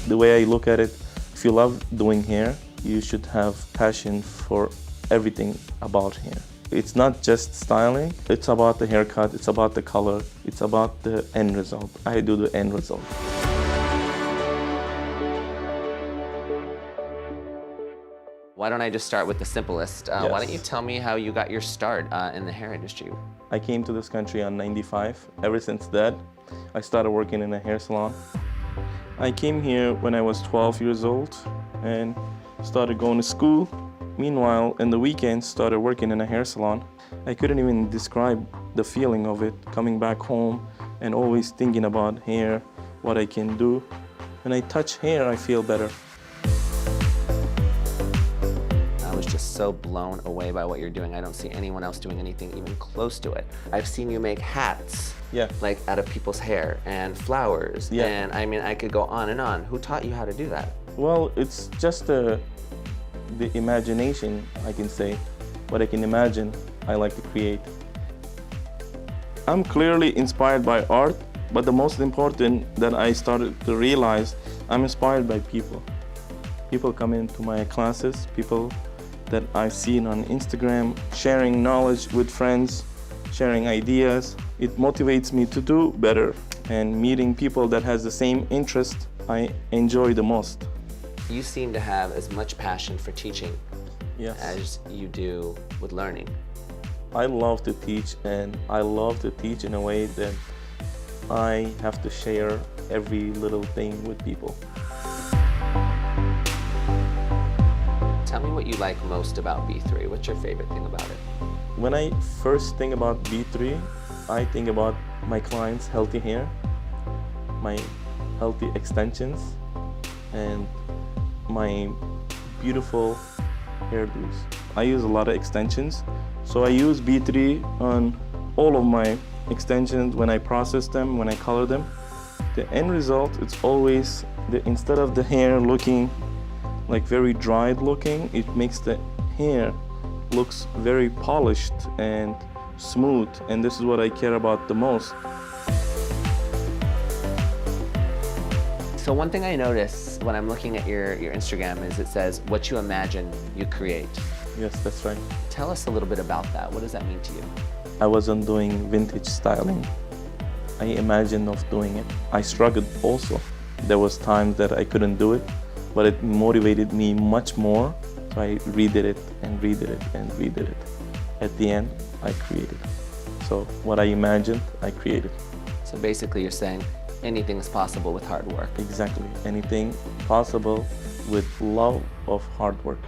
The way I look at it, if you love doing hair, you should have passion for everything about hair. It's not just styling, it's about the haircut, it's about the color, it's about the end result. I do the end result. Why don't I just start with the simplest? Why don't you Yes. tell me how you got your start in the hair industry? I came to this country on '95. Ever since that, I started working in a hair salon. I came here when I was 12 years old and started going to school. Meanwhile, in the weekends, started working in a hair salon. I couldn't even describe the feeling of it, coming back home and always thinking about hair, what I can do. When I touch hair, I feel better. I was just so blown away by what you're doing. I don't see anyone else doing anything even close to it. I've seen you make hats, Yeah. like out of people's hair, and flowers, Yeah. and I mean, I could go on and on. Who taught you how to do that? Well, it's just the imagination, I can say. What I can imagine, I like to create. I'm clearly inspired by art, but the most important that I started to realize, I'm inspired by people. People come into my classes, people that I've seen on Instagram, sharing knowledge with friends, sharing ideas. It motivates me to do better, and meeting people that has the same interest, I enjoy the most. You seem to have as much passion for teaching Yes. as you do with learning. I love to teach, and I love to teach in a way that I have to share every little thing with people. Tell me what you like most about B3. What's your favorite thing about it? When I first think about B3, I think about my clients' healthy hair, my healthy extensions, and my beautiful hairdos. I use a lot of extensions, so I use B3 on all of my extensions when I process them, when I color them. The end result, it's always, instead of the hair looking like very dried looking, it makes the hair looks very polished and smooth, and this is what I care about the most. So one thing I notice when I'm looking at your Instagram is it says, what you imagine, you create. Yes, that's right. Tell us a little bit about that. What does that mean to you? I wasn't doing vintage styling. I imagined of doing it. I struggled also. There was times that I couldn't do it, but it motivated me much more. So I redid it and redid it and redid it. At the end, I created. So what I imagined, I created. So basically you're saying anything is possible with hard work. Exactly. Anything possible with love of hard work.